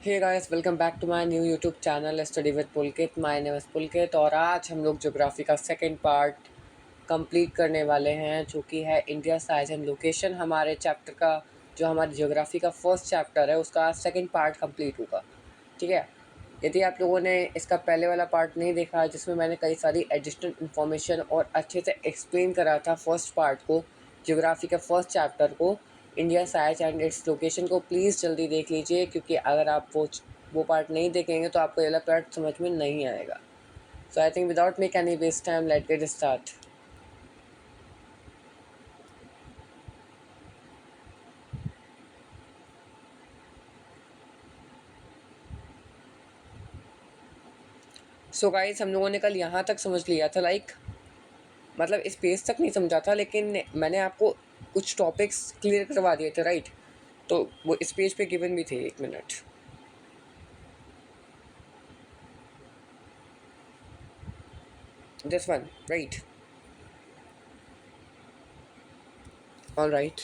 Hey guys, welcome back to my new YouTube channel study with Pulkit. My name is Pulkit और आज हम लोग geography का सेकंड पार्ट कंप्लीट करने वाले हैं, जो कि है इंडिया साइज एंड लोकेशन। हमारे चैप्टर का जो हमारी ज्योग्राफी का फर्स्ट चैप्टर है उसका आज सेकंड पार्ट कंप्लीट होगा। ठीक है, यदि आप लोगों ने इसका पहले वाला पार्ट नहीं देखा जिसमें मैंने कई सारी एडिशनल इन्फॉर्मेशन और अच्छे से एक्सप्लेन करा था फर्स्ट पार्ट को, ज्योग्राफी के फर्स्ट चैप्टर को, India size and its location को, प्लीज़ जल्दी देख लीजिए, क्योंकि अगर आप वो पार्ट नहीं देखेंगे तो आपको ये वाला पार्ट समझ में नहीं आएगा। So I think without make any waste time, let get start. So guys, हम लोगों ने कल यहाँ तक समझ लिया था, मतलब इस पेज तक नहीं समझा था, लेकिन मैंने आपको कुछ टॉपिक्स क्लियर करवा दिए थे, राइट? तो वो इस पेज पे गिवन भी थे। एक minute, this one, right? All right.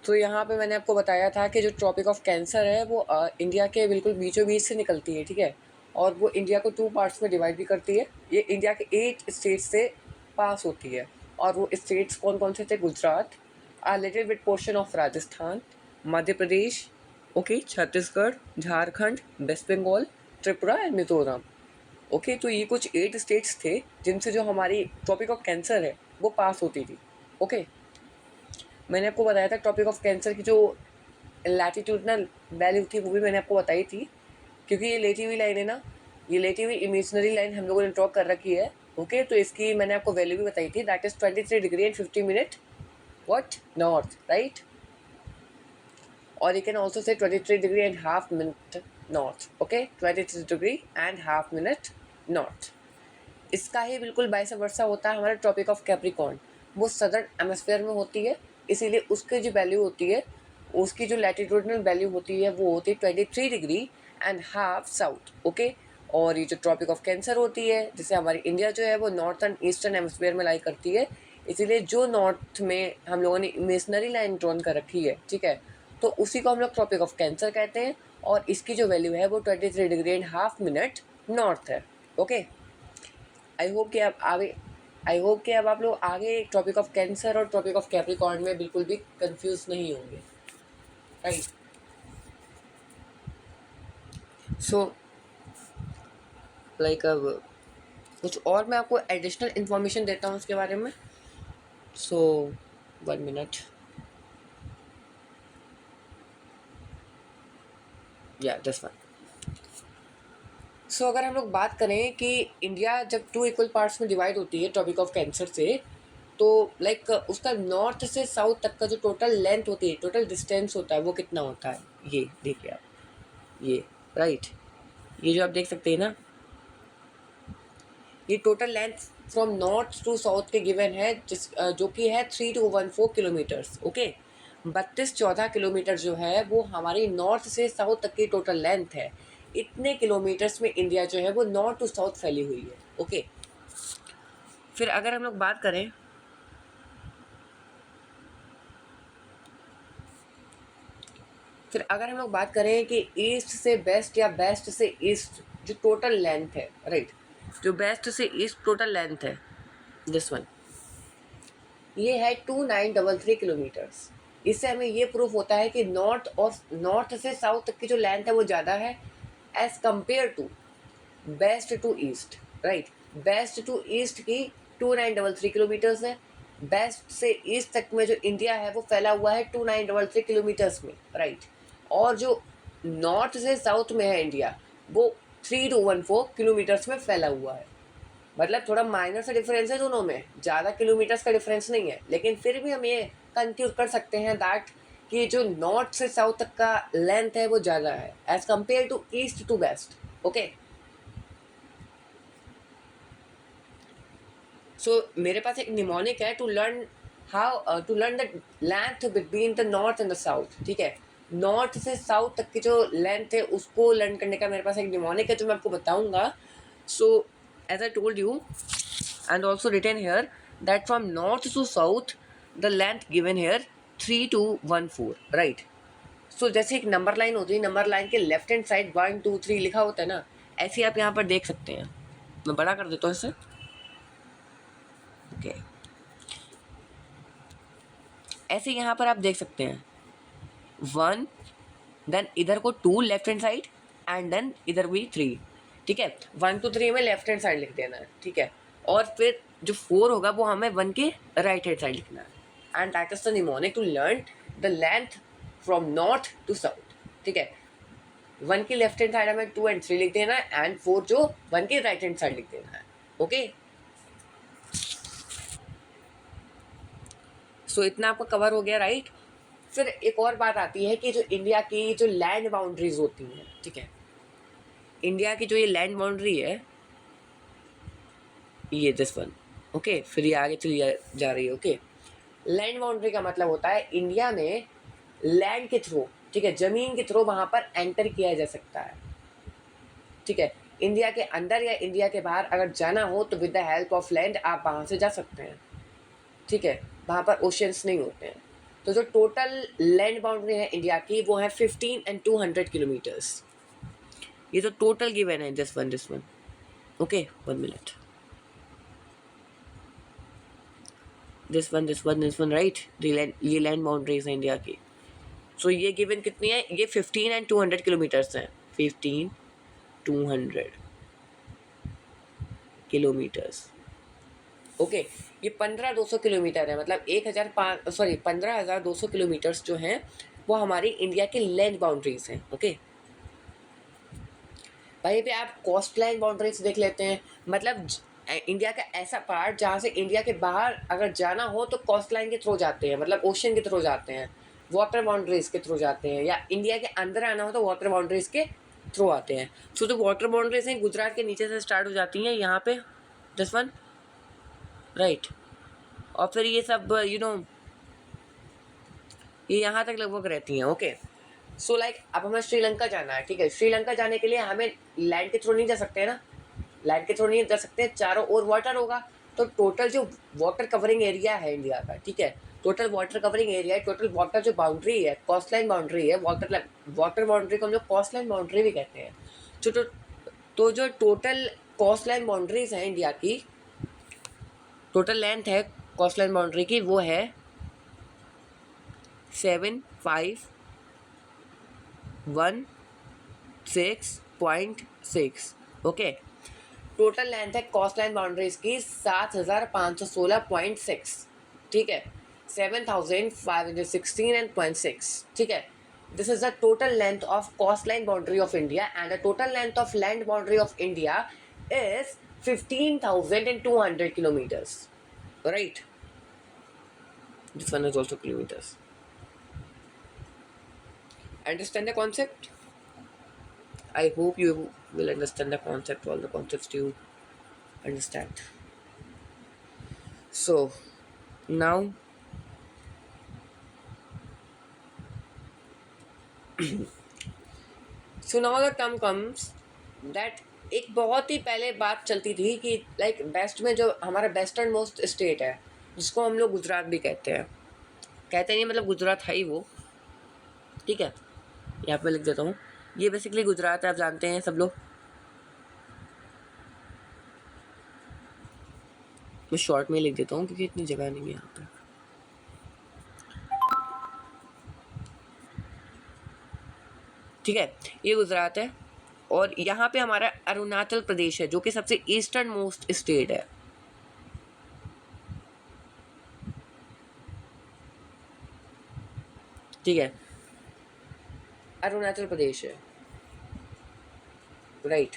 तो यहाँ पे मैंने आपको बताया था कि जो ट्रॉपिक ऑफ कैंसर है वो इंडिया के बिल्कुल बीचों बीच से निकलती है, ठीक है? और वो इंडिया को 2 पार्ट्स में डिवाइड भी करती है। ये इंडिया के 8 स्टेट्स से पास होती है, और वो स्टेट्स कौन कौन से थे? Gujarat, a little bit portion of Rajasthan, Madhya Pradesh, okay, Chhattisgarh, Jharkhand, West Bengal, Tripura and Mizoram. Okay, तो ये कुछ 8 स्टेट्स थे जिनसे जो हमारी ट्रॉपिक ऑफ कैंसर है वो पास होती थी। ओके, मैंने आपको बताया था टॉपिक ऑफ कैंसर की जो लैटिट्यूडनल वैल्यू थी वो भी मैंने आपको बताई थी, क्योंकि ये लेटी हुई लाइन है ना, ये लेटी हुई इमेजनरी लाइन हम लोगों ने ड्रॉ कर रखी है। ओके, तो इसकी मैंने आपको वैल्यू भी बताई थी, that is 23 degree and 50 minute what north, right? और you can also say 23 degree and half minute north. Okay, 23 degree and half minute north. इसका ही बिल्कुल वाइस वर्सा होता है हमारा ट्रॉपिक ऑफ कैप्रिकॉर्न। वो सदर्न हेमिस्फीयर में होती है, इसीलिए उसकी जो वैल्यू होती है, उसकी जो लैटिट्यूडनल वैल्यू होती है वो होती है 23 degree and half south. Okay, और ये जो ट्रॉपिक ऑफ कैंसर होती है, जैसे हमारी इंडिया जो है वो नॉर्थन ईस्टर्न हेमिस्फीयर में लाई करती है, इसीलिए जो नॉर्थ में हम लोगों ने इमेजनरी लाइन ड्रॉन कर रखी है, ठीक है, तो उसी को हम लोग ट्रॉपिक ऑफ कैंसर कहते हैं, और इसकी जो वैल्यू है वो 23 degree and half minute north है। ओके, आई होप कि अब आप लोग आगे टॉपिक ऑफ कैंसर और टॉपिक ऑफ कैप्रिकॉर्न में बिल्कुल भी कंफ्यूज नहीं होंगे, राइट? सो अब कुछ और मैं आपको एडिशनल इन्फॉर्मेशन देता हूँ उसके बारे में। सो 1 मिनट, या दिस वन। सो अगर हम लोग बात करें कि इंडिया जब 2 इक्वल पार्ट्स में डिवाइड होती है टॉपिक ऑफ कैंसर से, तो उसका नॉर्थ से साउथ तक का जो टोटल लेंथ होती है, टोटल डिस्टेंस होता है, वो कितना होता है? ये देखिए आप, ये, राइट, ये जो आप देख सकते हैं ना, ये total length from north to south के गिवन है, जो कि है 3214 किलोमीटर्स। ओके, 3214 किलोमीटर जो है वो हमारी नॉर्थ से साउथ तक की टोटल लेंथ है। इतने किलोमीटर्स में इंडिया जो है वो नॉर्थ टू साउथ फैली हुई है। ओके, फिर अगर हम लोग बात करें कि ईस्ट से वेस्ट या वेस्ट से ईस्ट जो टोटल लेंथ है, राइट, जो वेस्ट से ईस्ट टोटल लेंथ है, दिस वन, ये है 2933 किलोमीटर्स। इससे हमें ये प्रूफ होता है कि नॉर्थ से साउथ तक की जो लेंथ है वो ज़्यादा है as compare to west to east, right? West to east की 2933 किलोमीटर्स है, वेस्ट से ईस्ट तक में जो इंडिया है वो फैला हुआ है 2933 किलोमीटर्स में, राइट? और जो नॉर्थ से साउथ में है इंडिया, वो 3214 किलोमीटर्स में फैला हुआ है। मतलब थोड़ा माइनर सा डिफरेंस है दोनों में, ज़्यादा किलोमीटर्स का डिफरेंस नहीं है, लेकिन फिर भी हम ये कंक्लूड कर सकते हैं दैट कि जो नॉर्थ से साउथ तक का लेंथ है वो ज़्यादा है as compare to east to west. Okay, so मेरे पास एक निमोनिक है to learn the length between the north and the south, ठीक है? नॉर्थ से साउथ तक की जो लेंथ है उसको लर्न करने का मेरे पास एक निमोनिक है जो मैं आपको बताऊंगा। सो as I told you and also written here that from north to south the length given here 3214, right? सो जैसे एक नंबर लाइन होती है, नंबर लाइन के लेफ्ट हैंड साइड 1 2 3 लिखा होता है ना, ऐसे आप यहाँ पर देख सकते हैं। मैं बड़ा कर देता हूँ इसे। ओके, ऐसे यहाँ पर आप देख सकते हैं 1, देन इधर को 2 left hand side, and then इधर भी 3। ठीक है, 1 2 3 में लेफ्ट हैंड साइड लिख देना है। ठीक है, और फिर जो 4 होगा वो हमें 1 के राइट हैंड साइड लिखना है। And that is the mnemonic to learn the length from north to south. ठीक है, 1 की लेफ्ट हैंड साइड हमें 2 एंड 3 लिख देना है, एंड 4 जो 1 की राइट हैंड साइड लिख देना है। ओके, सो इतना आपका कवर हो गया, राइट। फिर एक और बात आती है कि जो इंडिया की जो लैंड बाउंड्रीज होती हैं, ठीक है, इंडिया की जो ये लैंड बाउंड्री है, ये दिस वन। ओके, फिर ये आगे चली जा रही है। ओके, लैंड बाउंड्री का मतलब होता है इंडिया में लैंड के थ्रू, ठीक है, जमीन के थ्रू वहां पर एंटर किया जा सकता है। ठीक है, इंडिया के अंदर या इंडिया के बाहर अगर जाना हो तो with the help of land आप वहां से जा सकते हैं। ठीक है, वहां पर ओशियंस नहीं होते हैं। तो जो टोटल लैंड बाउंड्री है इंडिया की वो है 15 and 200 किलोमीटर्स। ये तो टोटल गिवन है, this one. Okay, 1 minute, this one, right. ये लैंड बाउंड्रीज है इंडिया की। सो ये गिवन कितनी है, ये 15 and 200 किलोमीटर्स हैं। 15 200 किलोमीटर्स। ओके, ये 15,200 किलोमीटर है, मतलब 15,200 किलोमीटर्स जो हैं वो हमारी इंडिया की लैंड बाउंड्रीज हैं। ओके, वहीं पे आप कोस्ट लाइन बाउंड्रीज देख लेते हैं, मतलब इंडिया का ऐसा पार्ट जहाँ से इंडिया के बाहर अगर जाना हो तो कोस्ट लाइन के थ्रू जाते हैं, मतलब ओशन के थ्रू जाते हैं, वाटर बाउंड्रीज के थ्रू जाते हैं, या इंडिया के अंदर आना हो तो वाटर बाउंड्रीज के थ्रू आते हैं। सो जो वाटर बाउंड्रीज हैं गुजरात के नीचे से स्टार्ट हो जाती हैं यहाँ पे, दिस वन, राइट। और फिर ये सब ये यहाँ तक लगभग रहती हैं। ओके, सो लाइक अब हमें श्रीलंका जाना है। ठीक है, श्रीलंका जाने के लिए हमें लैंड के थ्रू नहीं जा सकते हैं ना, लैंड के थ्रू नहीं जा सकते, चारों ओर वाटर होगा। तो टोटल जो वाटर कवरिंग एरिया है इंडिया का, ठीक है, टोटल वाटर कवरिंग एरिया है, टोटल वाटर जो बाउंड्री है, कोस्ट लाइन बाउंड्री है, वाटर बाउंड्री को हम लोग कोस्ट लाइन बाउंड्री भी कहते हैं। तो जो टोटल कोस्ट लाइन बाउंड्रीज है इंडिया की, टोटल लेंथ है कोस्ट लाइन बाउंड्री की वो है 7,516.6। ओके, टोटल लेंथ है कोस्ट लाइन बाउंड्रीज की 7,516.6। ठीक है, 7,516.6। ठीक है, this is the total length of coastline boundary of India, and the total length of land boundary of India is 15,200 kilometers, right? This one is also kilometers. Understand the concept? I hope you will understand the concept, all the concepts you understand. So now so now the term comes that एक बहुत ही पहले बात चलती थी कि like waste में जो हमारा वेस्टर्न मोस्ट स्टेट है, जिसको हम लोग गुजरात भी कहते नहीं, मतलब गुजरात है ही वो। ठीक है, यहाँ पे लिख देता हूँ, ये बेसिकली गुजरात है, आप जानते हैं सब लोग। मैं शॉर्ट में लिख देता हूँ क्योंकि इतनी जगह नहीं है यहाँ पे। ठीक है, ये गुजरात है, और यहाँ पे हमारा अरुणाचल प्रदेश है जो कि सबसे ईस्टर्न मोस्ट स्टेट है। ठीक है, अरुणाचल प्रदेश है, राइट।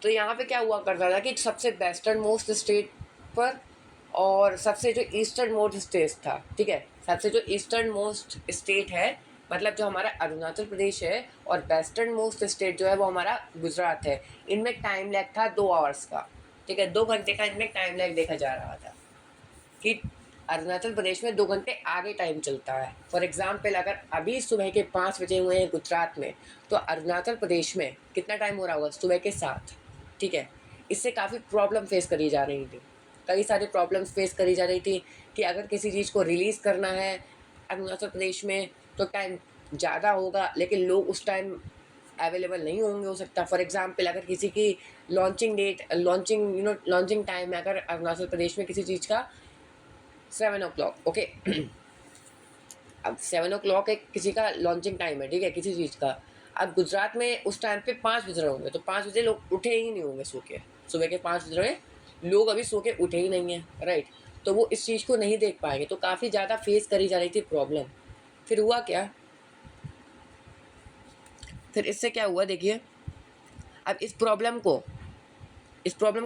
तो यहाँ पे क्या हुआ करता था कि सबसे वेस्टर्न मोस्ट स्टेट पर और सबसे जो ईस्टर्न मोस्ट स्टेट था, ठीक है, सबसे जो ईस्टर्न मोस्ट स्टेट है, मतलब जो हमारा अरुणाचल प्रदेश है, और वेस्टर्न मोस्ट स्टेट जो है वो हमारा गुजरात है, इनमें टाइम लैग था 2 आवर्स का। ठीक है, 2 घंटे का इनमें टाइम लैग देखा जा रहा था कि अरुणाचल प्रदेश में 2 घंटे आगे टाइम चलता है। फॉर एग्जाम्पल, अगर अभी सुबह के 5 बजे हुए हैं गुजरात में, तो अरुणाचल प्रदेश में कितना टाइम हो रहा होगा, सुबह के 7। ठीक है, इससे काफ़ी प्रॉब्लम फेस करी जा रही थी, कई सारी प्रॉब्लम्स फेस करी जा रही थी कि अगर किसी चीज़ को रिलीज़ करना है अरुणाचल प्रदेश में तो टाइम ज़्यादा होगा, लेकिन लोग उस टाइम अवेलेबल नहीं होंगे, हो सकता। फॉर एग्जांपल अगर किसी की लॉन्चिंग टाइम है अगर अरुणाचल प्रदेश में किसी चीज़ का 7 o'clock, ओके। अब 7 o'clock एक किसी का लॉन्चिंग टाइम है, ठीक है, किसी चीज़ का। अब गुजरात में उस टाइम पे 5 बज रहे होंगे, तो 5 बजे लोग उठे ही नहीं होंगे सो के। सुबह के 5 बज रहे लोग अभी सो के उठे ही नहीं हैं, राइट। तो वो इस चीज़ को नहीं देख पाएंगे, तो काफ़ी ज़्यादा फेस करी जा रही थी प्रॉब्लम। फिर हुआ क्या, फिर इससे क्या हुआ देखिए। अब इस प्रॉब्लम को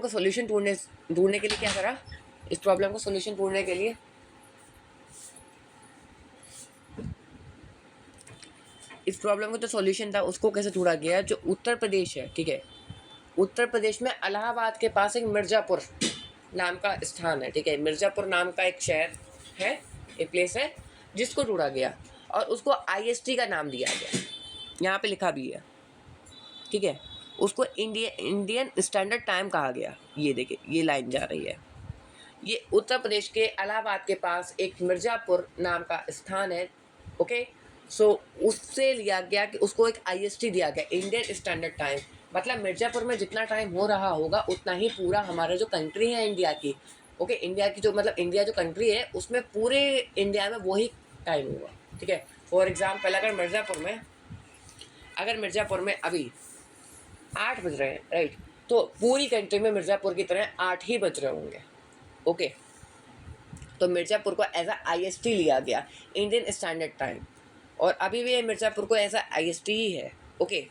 सोल्यूशन ढूंढने के लिए क्या करा, इस प्रॉब्लम को सोल्यूशन ढूंढने के लिए इस प्रॉब्लम का जो सॉल्यूशन था उसको कैसे ढूंढा गया। जो उत्तर प्रदेश है, ठीक है, उत्तर प्रदेश में इलाहाबाद के पास एक मिर्ज़ापुर नाम का स्थान है, ठीक है। मिर्ज़ापुर नाम का एक शहर है, एक प्लेस है, जिसको ढूंढा गया और उसको IST का नाम दिया गया। यहाँ पे लिखा भी है, ठीक है। उसको इंडियन स्टैंडर्ड टाइम कहा गया। ये देखिए, ये लाइन जा रही है। ये उत्तर प्रदेश के इलाहाबाद के पास एक मिर्ज़ापुर नाम का स्थान है, ओके। सो उससे लिया गया कि उसको एक IST दिया गया, इंडियन स्टैंडर्ड टाइम। मतलब मिर्ज़ापुर में जितना टाइम हो रहा होगा उतना ही पूरा हमारा जो कंट्री है इंडिया की, ओके, इंडिया की जो मतलब इंडिया जो कंट्री है उसमें पूरे इंडिया में वही टाइम होगा, ठीक है। फॉर एग्जाम्पल अगर मिर्ज़ापुर में अभी 8 बज रहे हैं, राइट, तो पूरी कंट्री में मिर्ज़ापुर की तरह 8 ही बज रहे होंगे, ओके। तो मिर्ज़ापुर को एज IST लिया गया, इंडियन स्टैंडर्ड टाइम, और अभी भी मिर्ज़ापुर को एज IST ही है, ओके।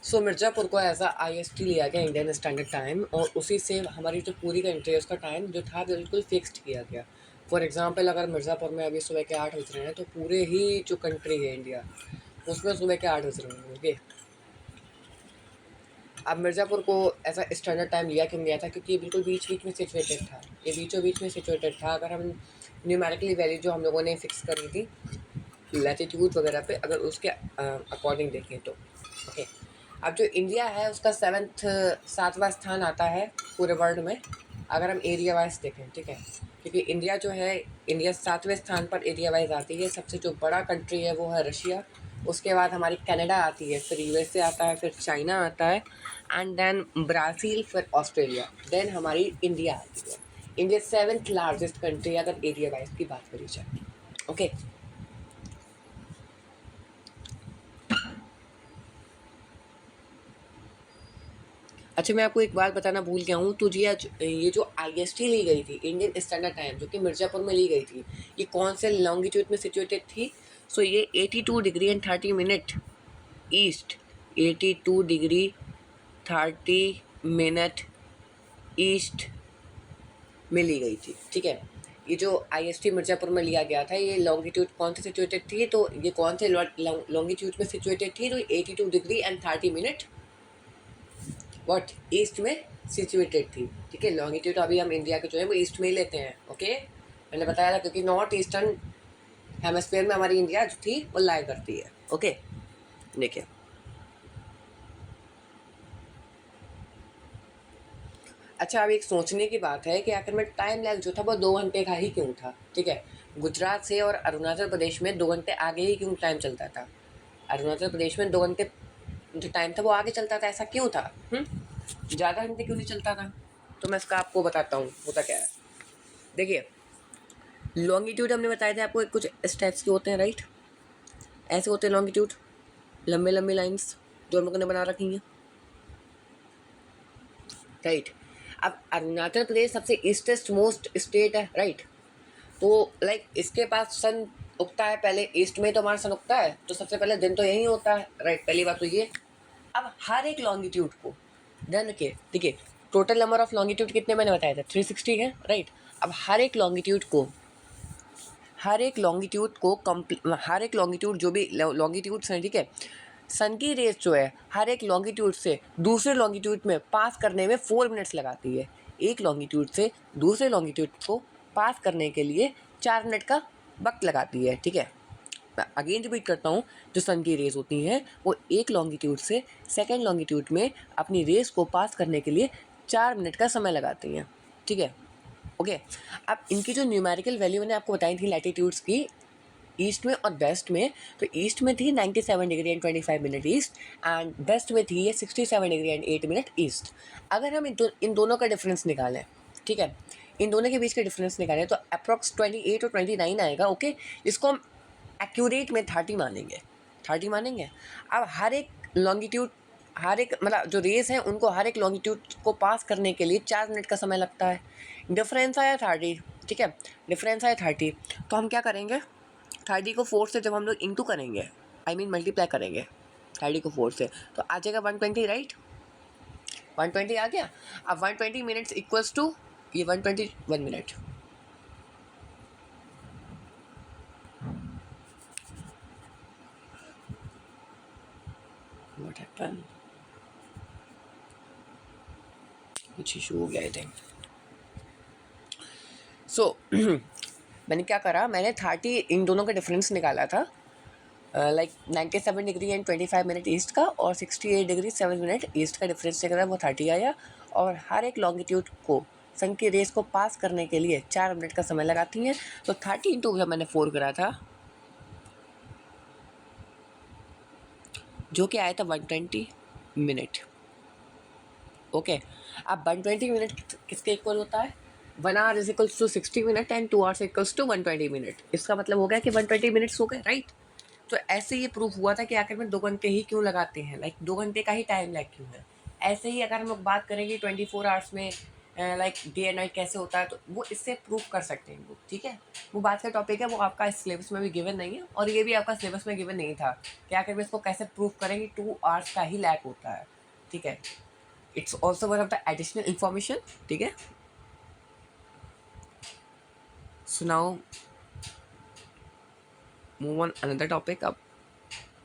सो मिर्ज़ापुर को एज IST लिया गया, इंडियन स्टैंडर्ड टाइम, और उसी से हमारी जो पूरी कंट्री है उसका टाइम जो था बिल्कुल फिक्स्ड किया गया। फॉर एग्जांपल अगर मिर्ज़ापुर में अभी सुबह के 8 बज रहे हैं तो पूरे ही जो कंट्री है इंडिया उसमें सुबह के 8 बज रहे हैं, ओके। अब मिर्ज़ापुर को ऐसा स्टैंडर्ड टाइम लिया क्यों गया था, क्योंकि ये बिल्कुल बीच बीच में सिचुएटेड था, ये बीचों बीच में सिचुएटेड था। अगर हम न्यूमेरिकली वैल्यू जो हम लोगों ने फिक्स करी थी लैटिट्यूड वगैरह पे, अगर उसके अकॉर्डिंग देखें तो, ओके। अब जो इंडिया है उसका 7वां स्थान आता है पूरे वर्ल्ड में, अगर हम एरिया वाइज देखें, ठीक है। क्योंकि इंडिया जो है, इंडिया 7वें स्थान पर एरिया वाइज आती है। सबसे जो बड़ा कंट्री है वो है रशिया, उसके बाद हमारी कनाडा आती है, फिर USA आता है, फिर चाइना आता है, एंड देन ब्राज़ील, फिर ऑस्ट्रेलिया, देन हमारी इंडिया आती है। इंडिया 7th लार्जेस्ट कंट्री अगर एरिया वाइज की बात करी जाए, ओके। अच्छा, मैं आपको एक बात बताना भूल गया हूँ। तो जी ये जो IST ली गई थी, इंडियन स्टैंडर्ड टाइम, जो कि मिर्ज़ापुर में ली गई थी, ये कौन से लॉन्गिट्यूड में सिचुएटेड थी। सो ये 82 degree and 30 minute east, 82 degree 30 minute east में ली गई थी, ठीक है। ये जो IST मिर्ज़ापुर में लिया गया था, ये लॉन्गिट्यूड कौन से सिचुएटेड थी, तो ये कौन से लॉन्गिट्यूड में सिचुएटेड थी, तो 82 degree and 30 minute what east में सिचुएटेड थी, ठीक है। लॉन्गिट्यूड अभी हम इंडिया के जो है वो ईस्ट में ही लेते हैं, ओके। मैंने बताया था क्योंकि नॉर्थ ईस्टर्न हेमिस्फीयर में हमारी इंडिया जो थी वो लाई करती है, ओके। देखिए, अच्छा, अब एक सोचने की बात है कि आखिर में टाइम लैग जो था वो 2 घंटे का ही क्यों था, ठीक है। गुजरात से और अरुणाचल प्रदेश में 2 घंटे आगे ही क्यों टाइम चलता था। अरुणाचल प्रदेश में 2 घंटे जो टाइम था वो आगे चलता था, ऐसा क्यों था, ज़्यादा घंटे क्यों नहीं चलता था। तो मैं इसका आपको बताता हूँ होता क्या है। देखिए, लॉन्गिट्यूड हमने बताया था आपको कुछ स्टेप्स के होते हैं, राइट। ऐसे होते हैं लॉन्गिट्यूड, लंबे लंबे लाइंस जो हम लोगों ने बना रखी हैं, राइट। अब अरुणाचल प्रदेश सबसे ईस्टेस्ट मोस्ट स्टेट है, राइट। तो लाइक इसके पास सन उगता है पहले, ईस्ट में तो हमारा सन उगता है, तो सबसे पहले दिन तो यही होता है, राइट। पहली बात तो ये। अब हर एक लॉन्गिट्यूड को ध्यान रखिए, देखिए, टोटल नंबर ऑफ लॉन्गिट्यूड कितने मैंने बताया था, 360 है, राइट। अब हर एक लॉन्गिट्यूड जो भी लॉन्गिट्यूड्स हैं, ठीक है, सन की रेस जो है हर एक लॉन्गिट्यूड से दूसरे लॉन्गिट्यूड में पास करने में 4 मिनट्स लगाती है। एक लॉन्गिट्यूड से दूसरे लॉन्गिट्यूड को पास करने के लिए 4 मिनट का वक्त लगाती है, ठीक है। मैं अगेन रिपीट करता हूँ, जो सन की रेस होती हैं वो एक लॉन्गिट्यूड से सेकेंड लॉन्गिट्यूड में अपनी रेस को पास करने के लिए 4 मिनट का समय लगाती हैं, ठीक है, ओके, अब इनकी जो न्यूमेरिकल वैल्यू मैंने आपको बताई थी लैटिट्यूड्स की, ईस्ट में और वेस्ट में, तो ईस्ट में थी 97 degree and 25 minute east, and west में थी ये 67 डिग्री एंड 8 मिनट ईस्ट। अगर हम इन दोनों का डिफरेंस निकालें, ठीक है, इन दोनों के बीच का डिफरेंस निकालें तो अप्रॉक्स 28 और 29 आएगा। ओके, इसको हम एक्यूरेट में 30 मानेंगे, 30 मानेंगे। अब हर एक लॉन्गिट्यूड, हर एक मतलब जो रेस हैं उनको हर एक लॉन्गिट्यूड को पास करने के लिए 4 मिनट का समय लगता है। डिफरेंस आया 30, ठीक है, डिफरेंस आया 30, तो हम क्या करेंगे, 30 को 4 से जब हम लोग इंटू करेंगे, आई मीन मल्टीप्लाई करेंगे 30 को 4 से, तो आ जाएगा 120, राइट, 120 आ गया। अब 120 मिनट्स इक्वल्स टू ये 121 मिनट। व्हाट हैपन, कुछ इशू हो गया आई थिंक। सो मैंने क्या करा, मैंने 30 इन दोनों का डिफरेंस निकाला था, like 97 degree and 25 minute east का और 68 डिग्री 7 मिनट ईस्ट का डिफरेंस निकला, वो 30 आया। और हर एक लॉन्गिट्यूड को सन की रेस को पास करने के लिए 4 मिनट का समय लगाती हैं। तो 30 इंटू जब मैंने 4 करा था, जो कि आया था 120 मिनट। ओके, अब 120 मिनट किसके इक्वल होता है, 1 hour is equals to 60 minute and 2 hours equals to 120 minute. इसका मतलब हो गया कि 120 मिनट्स हो गए, राइट। तो ऐसे ये प्रूफ हुआ था कि आखिर में 2 घंटे ही क्यों लगाते हैं, लाइक 2 घंटे का ही टाइम लैग क्यों है। ऐसे ही अगर हम लोग बात करेंगे 24 आवर्स में लाइक डे एंड नाइट कैसे होता है, तो वो इससे प्रूफ कर सकते हैं वो, ठीक है। वो बात का टॉपिक है, वो आपका सिलेबस में भी गिवन नहीं है और ये भी आपका सिलेबस में गिवन नहीं था कि आखिर में इसको कैसे प्रूफ करेंगे 2 आवर्स का ही लैग होता है, ठीक है। It's also one of the additional information, ठीक है। So now move on another topic. अब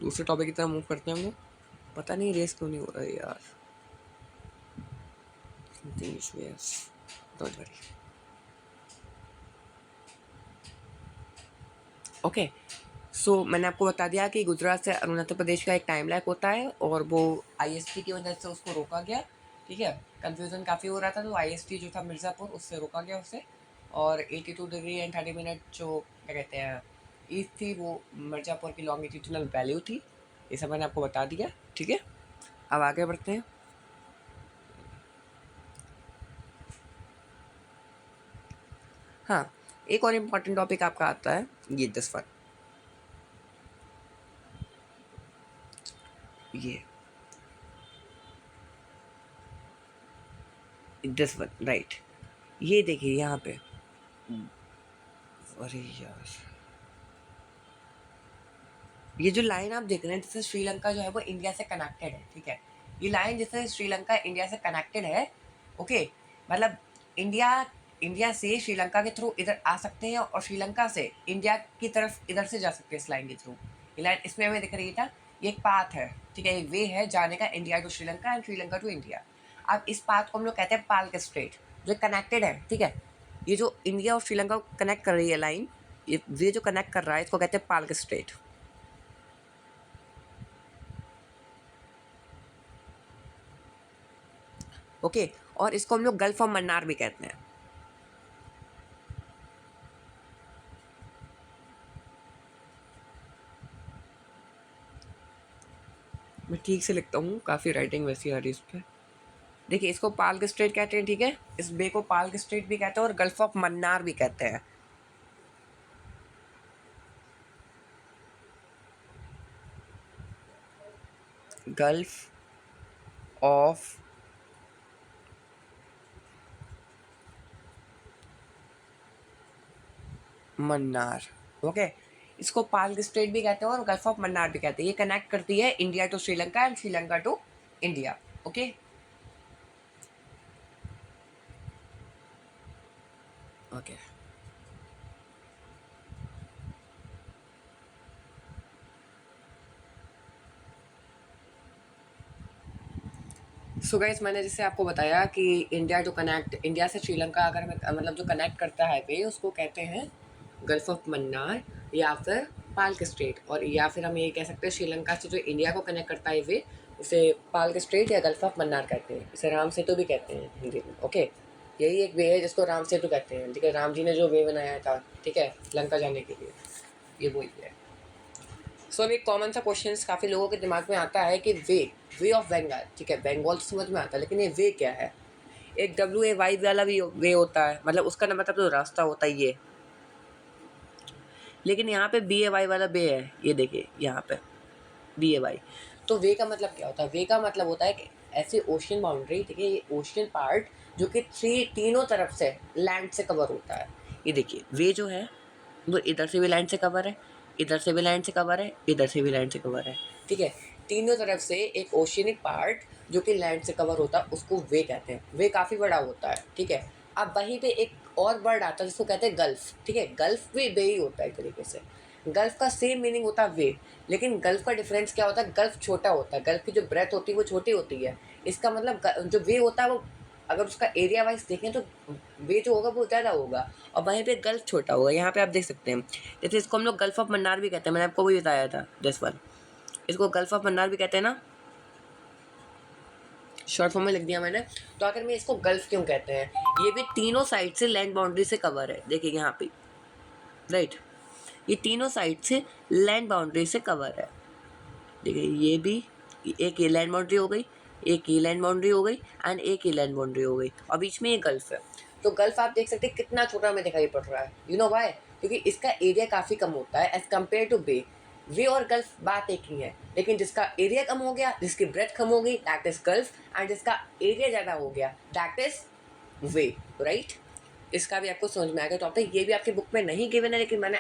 दूसरे टॉपिक की तरफ मूव करते हैं हम लोग। पता नहीं रेस क्यों नहीं हो रहा है यार, समथिंग इशू है, डोंट वरी। ओके, सो मैंने आपको बता दिया कि गुजरात से अरुणाचल प्रदेश का एक टाइम लैग होता है और वो IST की वजह से उसको रोका गया, ठीक है। कन्फ्यूज़न काफ़ी हो रहा था, तो IST जो था मिर्ज़ापुर, उससे रोका गया उसे। और 82 डिग्री एंड 30 मिनट जो क्या कहते हैं ईस्ट थी, वो मिर्ज़ापुर की लॉन्गिट्यूडनल वैल्यू थी। ये सब मैंने आपको बता दिया, ठीक है। अब आगे बढ़ते हैं। हाँ, एक और इम्पॉर्टेंट टॉपिक आपका आता है, ये 10 वन, ये 10 वन, राइट। ये देखिए यहाँ पे, अरे यार, ये जो लाइन आप देख रहे हैं जिससे श्रीलंका जो है वो इंडिया से कनेक्टेड है, ठीक है। ये लाइन जिससे श्रीलंका इंडिया से कनेक्टेड है, ओके, मतलब इंडिया से श्रीलंका के थ्रू इधर आ सकते हैं और श्रीलंका से इंडिया की तरफ इधर से जा सकते हैं इस लाइन के थ्रू। ये लाइन इसमें हमें दिख रही था, ये एक पाथ है, ठीक है, एक वे है जाने का India to Sri Lanka and Sri Lanka to India. अब इस पाथ को हम लोग कहते हैं पाल्क स्ट्रेट, जो कनेक्टेड है, ठीक है। ये जो इंडिया और श्रीलंका को कनेक्ट कर रही है लाइन, ये वे जो कनेक्ट कर रहा है, इसको कहते हैं पाल्क स्ट्रेट। ओके, और इसको हम लोग गल्फ ऑफ मन्नार भी कहते हैं। मैं ठीक से लिखता हूँ, काफ़ी राइटिंग वैसी आ रही है इस पर। देखिए, इसको पाल्क स्ट्रेट कहते हैं, ठीक है, इस बे को पाल्क स्ट्रेट भी कहते हैं और गल्फ ऑफ मन्नार भी कहते हैं। गल्फ ऑफ मन्नार, ओके, इसको पाल्क स्ट्रेट भी कहते हैं और गल्फ ऑफ मन्नार भी कहते हैं। ये कनेक्ट करती है India to Sri Lanka and Sri Lanka to India, okay. Okay, so guys, मैंने जैसे आपको बताया कि इंडिया टू कनेक्ट, इंडिया से श्रीलंका अगर मतलब जो कनेक्ट करता है पे, उसको कहते हैं गल्फ ऑफ मन्नार या फिर पाल्क स्ट्रेट, और या फिर हम ये कह सकते हैं श्रीलंका से जो इंडिया को कनेक्ट करता है वे, उसे पाल्क स्ट्रेट या गल्फ ऑफ मन्नार कहते हैं। इसे राम सेतु भी कहते हैं हिंदी में, ओके। यही एक वे है जिसको राम सेतु कहते हैं, ठीक है। राम जी ने जो वे बनाया था, ठीक है, लंका जाने के लिए, ये वही है। सो अब एक कॉमन सा क्वेश्चन काफ़ी लोगों के दिमाग में आता है कि वे ऑफ बंगाल, ठीक है, बंगाल तो समझ में आता है, लेकिन ये वे क्या है। एक WAY वाला भी वे होता है, मतलब उसका मतलब तो रास्ता होता है ये, लेकिन यहाँ पे BAY वाला वे है, ये देखिए यहाँ पे BAY। तो वे का मतलब क्या होता है? वे का मतलब होता है कि ऐसी ओशियन बाउंड्री, ठीक है, ये ओशियन पार्ट जो कि तीनों तरफ से लैंड से कवर होता है। ये देखिए वे जो है वो इधर से भी लैंड से कवर है, इधर से भी लैंड से कवर है, इधर से भी लैंड से कवर है, ठीक है। तीनों तरफ से एक ओशियनिक पार्ट जो कि लैंड से कवर होता है उसको वे कहते हैं। वे काफ़ी बड़ा होता है, ठीक है। अब वहीं पे एक और वर्ड आता है जिसको कहते हैं गल्फ, ठीक है। गल्फ भी वे ही होता है एक तरीके से। गल्फ का सेम मीनिंग होता है वे, लेकिन गल्फ का डिफरेंस क्या होता है? गल्फ छोटा होता है, गल्फ की जो ब्रेथ होती है वो छोटी होती है। इसका मतलब जो वे होता है वो अगर उसका एरिया वाइज देखें तो वे जो होगा वो ज़्यादा होगा और वहीं पे गल्फ छोटा होगा। यहाँ पे आप देख सकते हैं, जैसे इसको हम लोग गल्फ ऑफ मन्नार भी कहते हैं, मैंने आपको भी बताया था दिस वन, इसको गल्फ ऑफ मन्नार भी कहते हैं ना, शॉर्ट फॉर्म में लिख दिया मैंने। तो आखिर में इसको गल्फ क्यों कहते हैं? ये भी तीनों साइड से लैंड बाउंड्री से कवर है, देखिए यहाँ पे, राइट, ये तीनों साइड से लैंड बाउंड्री से कवर है। देखिए ये भी एक ये लैंड बाउंड्री हो गई, एक ये लैंड बाउंड्री हो गई एंड एक ये लैंड बाउंड्री हो गई और बीच में ये गल्फ है। तो गल्फ आप देख सकते हैं कितना छोटा हमें दिखाई पड़ रहा है। You know why? क्योंकि इसका एरिया काफ़ी कम होता है एज कम्पेयर टू बे। वे और गल्फ बात एक ही है, लेकिन जिसका एरिया कम हो गया, जिसकी ब्रेथ कम हो गई, दैट इज गल्फ, एंड जिसका एरिया ज़्यादा हो गया, दैट इज वे, राइट। इसका भी आपको समझ में आएगा टॉपिक। ये भी आपकी बुक में नहीं गिवन है, लेकिन मैंने